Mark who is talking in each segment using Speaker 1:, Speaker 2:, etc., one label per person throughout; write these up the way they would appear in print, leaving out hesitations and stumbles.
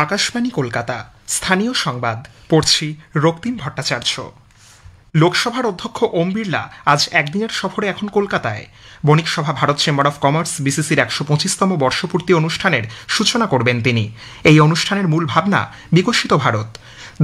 Speaker 1: আকাশবাণী কলকাতা স্থানীয় সংবাদ পড়ছি রক্তিম ভট্টাচার্য। লোকসভার অধ্যক্ষ ওম বিড়লা আজ একদিনের সফরে এখন কলকাতায়। বণিক সভা ভারত চেম্বার অফ কমার্স বিসিসির ১২৫তম বর্ষপূর্তি অনুষ্ঠানের সূচনা করবেন তিনি। এই অনুষ্ঠানের মূল ভাবনা বিকশিত ভারত।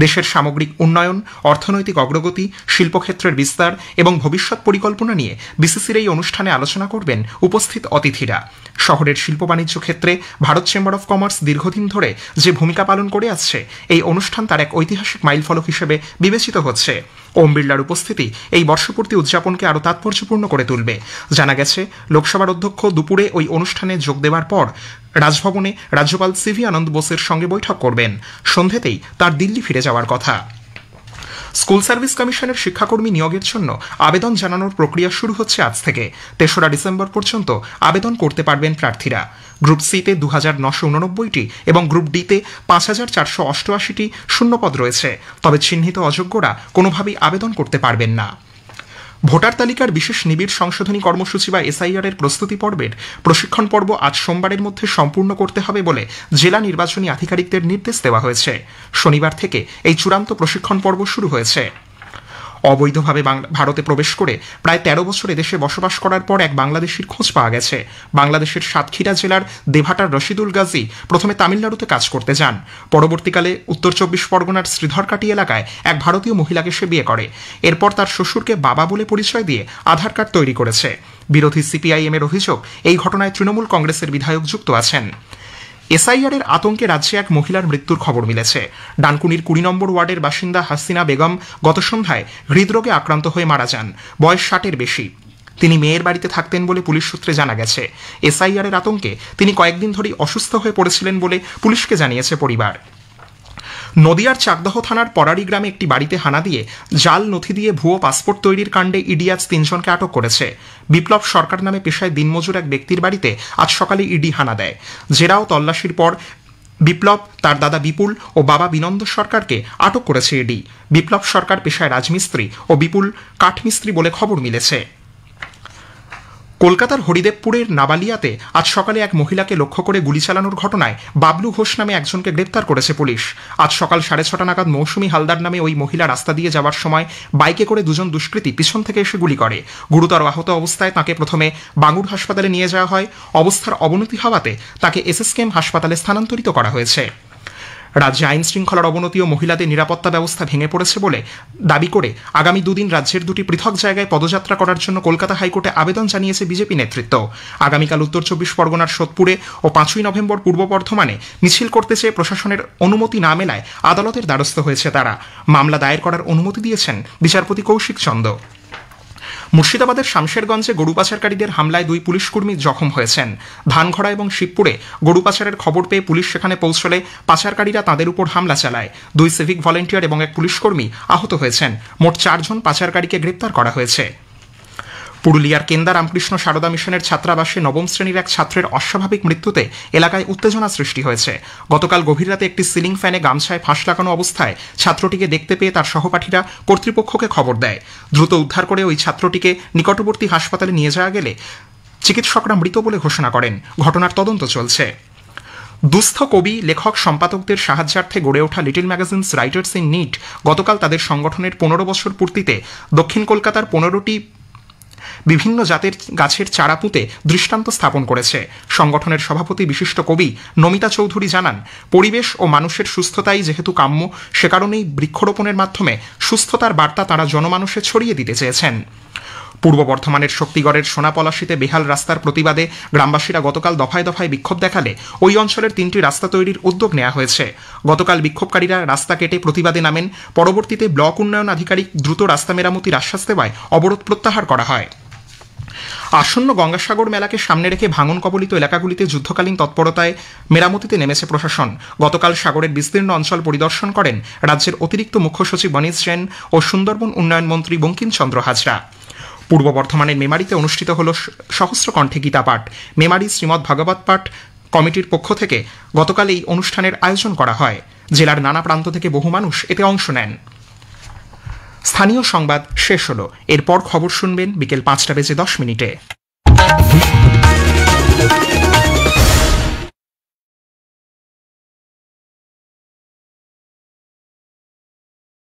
Speaker 1: দেশের সামগ্রিক উন্নয়ন, অর্থনৈতিক অগ্রগতি, শিল্পক্ষেত্রের বিস্তার এবং ভবিষ্যৎ পরিকল্পনা নিয়ে বিসিসির এই অনুষ্ঠানে আলোচনা করবেন উপস্থিত অতিথিরা। শহরের শিল্প বাণিজ্য ক্ষেত্রে ভারত চেম্বার অফ কমার্স দীর্ঘদিন ধরে যে ভূমিকা পালন করে আসছে, এই অনুষ্ঠান তার এক ঐতিহাসিক মাইলফলক হিসেবে বিবেচিত হচ্ছে। ওম বিড়লার উপস্থিতি এই বর্ষপূর্তি উদযাপনকে আরও তাৎপর্যপূর্ণ করে তুলবে। জানা গেছে, লোকসভার অধ্যক্ষ দুপুরে ওই অনুষ্ঠানে যোগ দেওয়ার পর রাজভবনে রাজ্যপাল সিভি আনন্দ বোসের সঙ্গে বৈঠক করবেন। সন্ধেতেই তার দিল্লি ফিরে যাওয়ার কথা। স্কুল সার্ভিস কমিশনের শিক্ষাকর্মী নিয়োগের জন্য আবেদন জানানোর প্রক্রিয়া শুরু হচ্ছে আজ থেকে। ৩রা ডিসেম্বর পর্যন্ত আবেদন করতে পারবেন প্রার্থীরা। গ্রুপ সিতে ২,৯৮৯টি এবং গ্রুপ ডিতে ৫,৪৮৮টি শূন্যপদ রয়েছে। তবে চিহ্নিত অযোগ্যরা কোনোভাবেই আবেদন করতে পারবেন না। ভোটার তালিকার বিশেষ নিবিড় সংশোধনী কর্মসূচি বা এসআইআর এর প্রস্তুতি পর্বের প্রশিক্ষণ পর্ব আজ সোমবারের মধ্যে সম্পূর্ণ করতে হবে বলে জেলা নির্বাচনী আধিকারিকদের নির্দেশ দেওয়া হয়েছে। শনিবার থেকে এই চূড়ান্ত প্রশিক্ষণ পর্ব শুরু হয়েছে। অবৈধভাবে ভারতে প্রবেশ করে প্রায় ১৩ বছর এদেশে বসবাস করার পর এক বাংলাদেশির খোঁজ পাওয়া গেছে। বাংলাদেশের সাতক্ষীরা জেলার দেভাটার রশিদুল গাজী প্রথমে তামিলনাড়ুতে কাজ করতে যান। পরবর্তীকালে উত্তর ২৪ পরগনার শ্রীধরকাটি এলাকায় এক ভারতীয় মহিলাকে সে বিয়ে করে। এরপর তার শ্বশুরকে বাবা বলে পরিচয় দিয়ে আধার কার্ড তৈরি করেছে। বিরোধী সিপিআইএম এর অভিযোগ, এই ঘটনায় তৃণমূল কংগ্রেসের বিধায়ক যুক্ত আছেন। এসআইআর এর আতঙ্কে রাজ্যে এক মহিলার মৃত্যুর খবর মিলেছে। ডানকুনির ২০ নম্বর ওয়ার্ডের বাসিন্দা হাসিনা বেগম গত সন্ধ্যায় হৃদরোগে আক্রান্ত হয়ে মারা যান। বয়স ৬০-এর বেশি। তিনি মেয়ের বাড়িতে থাকতেন বলে পুলিশ সূত্রে জানা গেছে। এসআইআর এর আতঙ্কে তিনি কয়েকদিন ধরেই অসুস্থ হয়ে পড়েছিলেন বলে পুলিশকে জানিয়েছে পরিবার। নদিয়ার চাকদহ থানার পরাড়ি গ্রামে একটি বাড়িতে হানা দিয়ে জাল নথি দিয়ে ভুয়ো পাসপোর্ট তৈরির কাণ্ডে ইডি আজ ৩ জনকে আটক করেছে। বিপ্লব সরকার নামে পেশায় দিনমজুর এক ব্যক্তির বাড়িতে আজ সকালে ইডি হানা দেয়। জেরা ও তল্লাশির পর বিপ্লব, তার দাদা বিপুল ও বাবা বিনন্দ সরকারকে আটক করেছে ইডি। বিপ্লব সরকার পেশায় রাজমিস্ত্রি ও বিপুল কাঠমিস্ত্রি বলে খবর মিলেছে। কলকাতার হরিদেবপুরের নাবালিয়াতে আজ সকালে এক মহিলাকে লক্ষ্য করে গুলি চালানোর ঘটনায় বাবলু ঘোষ নামে একজনকে গ্রেপ্তার করেছে পুলিশ। আজ সকাল ৬:৩০ নাগাদ মৌসুমী হালদার নামে ওই মহিলা রাস্তা দিয়ে যাওয়ার সময় বাইকে করে দুজন দুষ্কৃতী পিছন থেকে এসে গুলি করে। গুরুতর আহত অবস্থায় তাকে প্রথমে বাঙুর হাসপাতালে নিয়ে যাওয়া হয়। অবস্থার অবনতি হওয়াতে তাকে এসএসকেএম হাসপাতালে স্থানান্তরিত করা হয়েছে। রাজ্যে আইন শৃঙ্খলার অবনতি ও মহিলাদের নিরাপত্তা ব্যবস্থা ভেঙে পড়েছে বলে দাবি করে আগামী দুদিন রাজ্যের দুটি পৃথক জায়গায় পদযাত্রা করার জন্য কলকাতা হাইকোর্টে আবেদন জানিয়েছে বিজেপি নেতৃত্ব। আগামীকাল উত্তর ২৪ পরগনার সোদপুরে ও ৫ই নভেম্বর পূর্ব বর্ধমানে মিছিল করতে চেয়ে প্রশাসনের অনুমতি না মেলায় আদালতের দ্বারস্থ হয়েছে তারা। মামলা দায়ের করার অনুমতি দিয়েছেন বিচারপতি কৌশিক চন্দ। মুর্শিদাবাদের শামশেরগঞ্জে গরু পাচারকারীদের হামলায় ২ পুলিশকর্মী জখম হয়েছেন। ধানঘড়া এবং শিবপুরে গরু পাচারের খবর পেয়ে পুলিশ সেখানে পৌঁছলে পাচারকারীরা তাদের উপর হামলা চালায়। ২ সিভিক ভলেন্টিয়ার এবং এক পুলিশকর্মী আহত হয়েছেন। মোট ৪ জন পাচারকারীকে গ্রেপ্তার করা হয়েছে। পুরুলিয়ার কেন্দা রামকৃষ্ণ সারদা মিশনের ছাত্রাবাসে নবম শ্রেণীর এক ছাত্রের অস্বাভাবিক মৃত্যুতে এলাকায় উত্তেজনা সৃষ্টি হয়েছে। গতকাল গভীর রাতে একটি সিলিং ফ্যানে গামছায় ফাঁস লাগানো অবস্থায় ছাত্রটিকে দেখতে পেয়ে তার সহপাঠীরা কর্তৃপক্ষকে খবর দেয়। দ্রুত উদ্ধার করে ওই ছাত্রটিকে নিকটবর্তী হাসপাতালে নিয়ে যাওয়া গেলে চিকিৎসকরা মৃত বলে ঘোষণা করেন। ঘটনার তদন্ত চলছে। দুস্থ কবি, লেখক, সম্পাদকদের সাহায্যার্থে গড়ে ওঠা little magazines writers in need গতকাল তাদের সংগঠনের ১৫ বছর পূর্তিতে দক্ষিণ কলকাতার ১৫টি বিভিন্ন জাতের গাছের চারা পুঁতে দৃষ্টান্ত স্থাপন করেছে। সংগঠনের সভাপতি বিশিষ্ট কবি নমিতা চৌধুরী জানান, পরিবেশ ও মানুষের সুস্থতাই যেহেতু কাম্য, সে কারণেই বৃক্ষরোপণের মাধ্যমে সুস্থতার বার্তা তারা জনমানুষে ছড়িয়ে দিতে চেয়েছেন। পূর্ব বর্ধমানের শক্তিগড়ের সোনাপলাশিতে বেহাল রাস্তার প্রতিবাদে গ্রামবাসীরা গতকাল দফায় দফায় বিক্ষোভ দেখালে ওই অঞ্চলের ৩টি রাস্তা তৈরির উদ্যোগ নেওয়া হয়েছে। গতকাল বিক্ষোভকারীরা রাস্তা কেটে প্রতিবাদে নামেন। পরবর্তীতে ব্লক উন্নয়ন আধিকারিক দ্রুত রাস্তা মেরামতির আশ্বাস দেওয়ায় অবরোধ প্রত্যাহার করা হয়। আসন্ন গঙ্গাসাগর মেলাকে সামনে রেখে ভাঙন কবলিত এলাকাগুলিতে যুদ্ধকালীন তৎপরতায় মেরামতিতে নেমেছে প্রশাসন। গতকাল সাগরের বিস্তীর্ণ অঞ্চল পরিদর্শন করেন রাজ্যের অতিরিক্ত মুখ্য সচিব বনীশ জৈন ও সুন্দরবন উন্নয়ন মন্ত্রী বঙ্কিমচন্দ্র হাজরা। পূর্ব বর্ধমানের মেমারিতে অনুষ্ঠিত হল সহস্রকণ্ঠে গীতা পাঠ। মেমারি শ্রীমদ্ ভাগবত পাঠ কমিটির পক্ষ থেকে গতকাল এই অনুষ্ঠানের আয়োজন করা হয়। জেলার নানা প্রান্ত থেকে বহু মানুষ এতে অংশ নেন। স্থানীয় সংবাদ শেষ হলো। এরপর খবর শুনবেন বিকেল ৫টা বেজে ১০ মিনিটে।